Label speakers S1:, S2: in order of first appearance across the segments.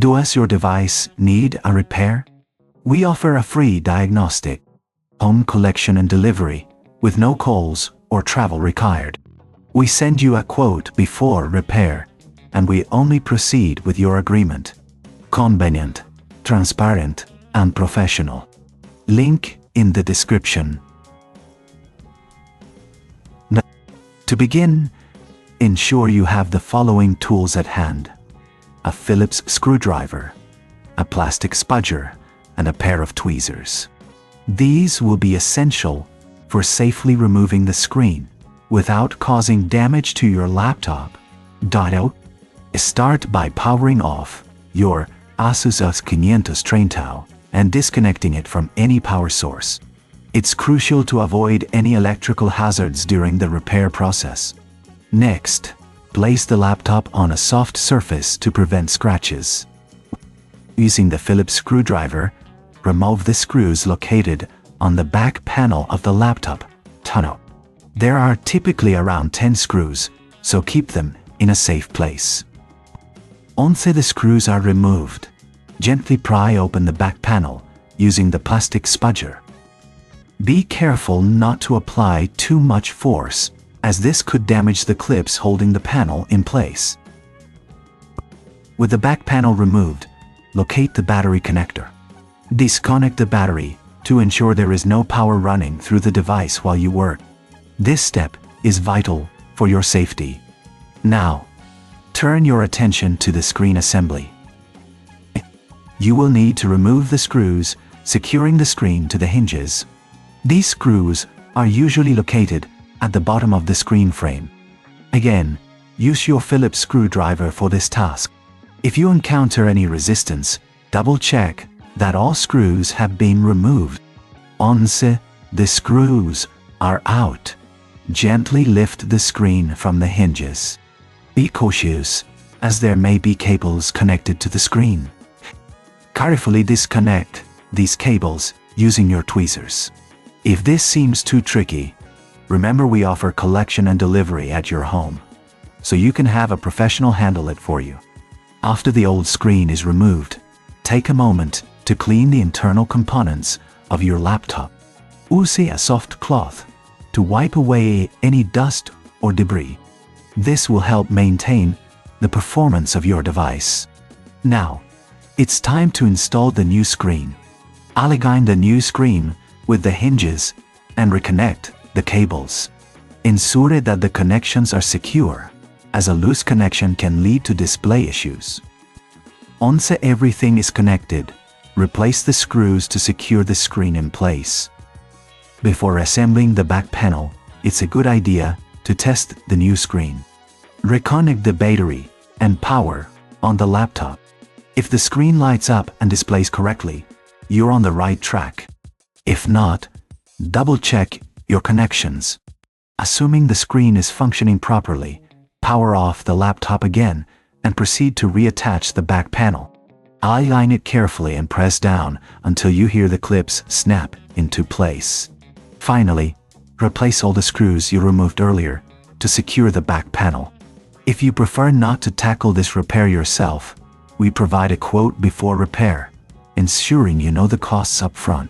S1: Does your device need a repair? We offer a free diagnostic, home collection and delivery, with no calls or travel required. We send you a quote before repair, and we only proceed with your agreement. Convenient, transparent, and professional. Link in the description. Now, to begin, ensure you have the following tools at hand: a Phillips screwdriver, a plastic spudger, and a pair of tweezers. These will be essential for safely removing the screen without causing damage to your laptop. Start by powering off your Asus UX530U and disconnecting it from any power source. It's crucial to avoid any electrical hazards during the repair process. Next, place the laptop on a soft surface to prevent scratches. Using the Phillips screwdriver, remove the screws located on the back panel of the laptop tunnel. There are typically around 10 screws, so keep them in a safe place. Once the screws are removed, gently pry open the back panel using the plastic spudger. Be careful not to apply too much force, as this could damage the clips holding the panel in place. With the back panel removed, locate the battery connector. Disconnect the battery to ensure there is no power running through the device while you work. This step is vital for your safety. Now, turn your attention to the screen assembly. You will need to remove the screws securing the screen to the hinges. These screws are usually located at the bottom of the screen frame. Again, use your Phillips screwdriver for this task. If you encounter any resistance, double-check that all screws have been removed. Once the screws are out, gently lift the screen from the hinges. Be cautious, as there may be cables connected to the screen. Carefully disconnect these cables using your tweezers. If this seems too tricky, remember we offer collection and delivery at your home, so you can have a professional handle it for you. After the old screen is removed, take a moment to clean the internal components of your laptop. Use a soft cloth to wipe away any dust or debris. This will help maintain the performance of your device. Now, it's time to install the new screen. Align the new screen with the hinges and reconnect the cables. Ensure that the connections are secure, as a loose connection can lead to display issues. Once everything is connected, replace the screws to secure the screen in place. Before assembling the back panel, it's a good idea to test the new screen. Reconnect the battery and power on the laptop. If the screen lights up and displays correctly, you're on the right track. If not, double-check your connections. Assuming the screen is functioning properly, power off the laptop again and proceed to reattach the back panel. Align it carefully and press down until you hear the clips snap into place. Finally, replace all the screws you removed earlier to secure the back panel. If you prefer not to tackle this repair yourself, we provide a quote before repair, ensuring you know the costs up front.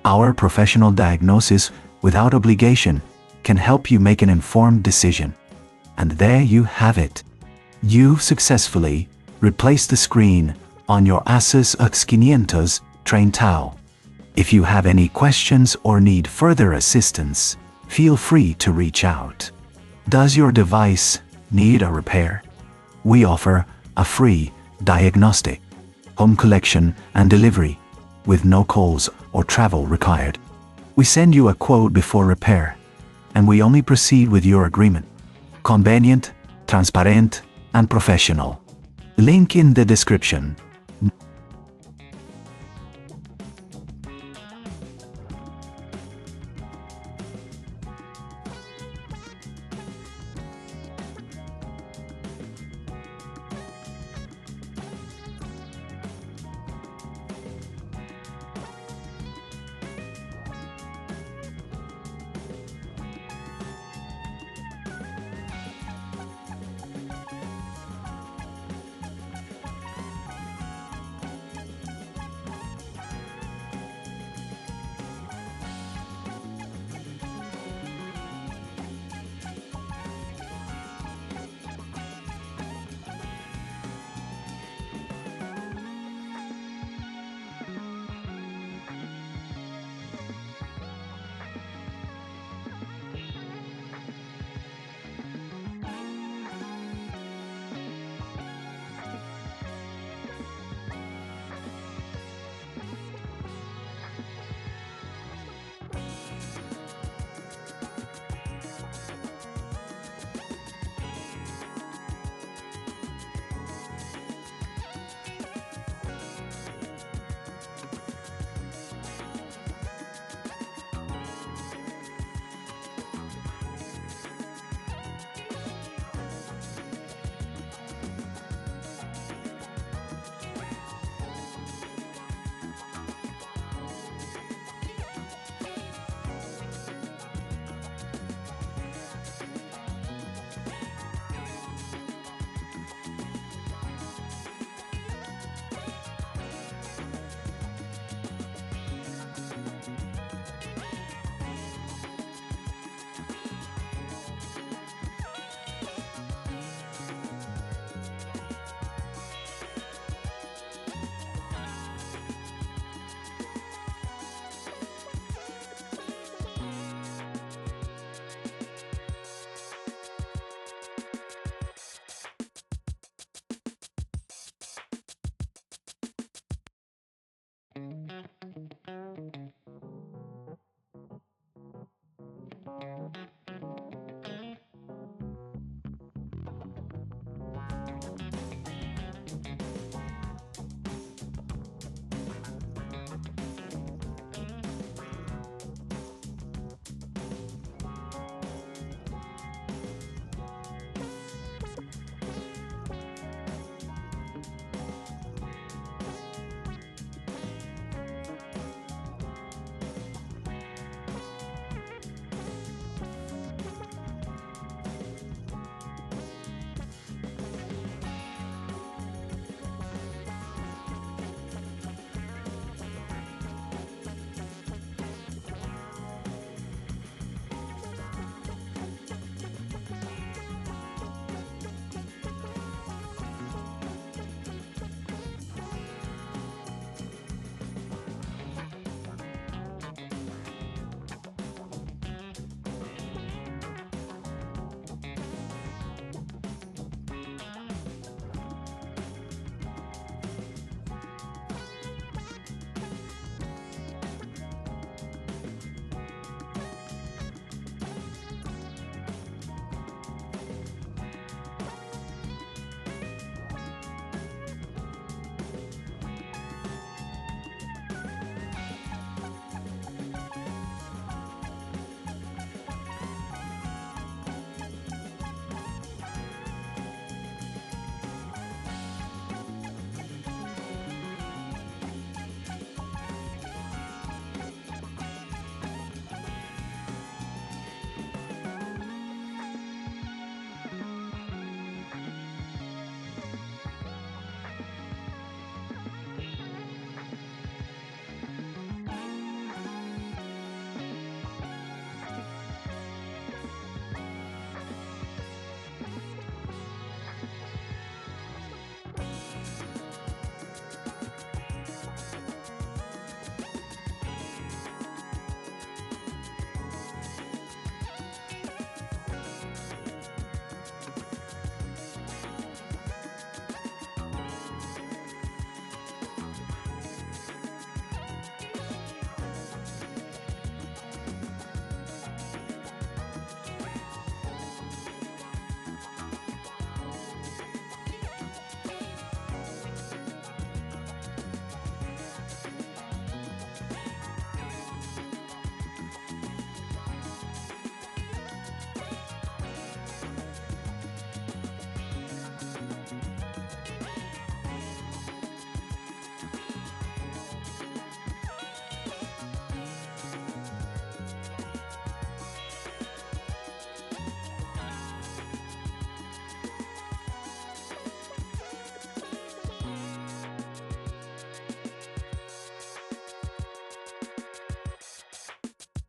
S1: Our professional diagnosis without obligation can help you make an informed decision. And there you have it. You've successfully replaced the screen on your Asus UX530U. If you have any questions or need further assistance, feel free to reach out. Does your device need a repair? We offer a free diagnostic, home collection and delivery, with no calls or travel required. We send you a quote before repair, and we only proceed with your agreement. Convenient, transparent, and professional. Link in the description.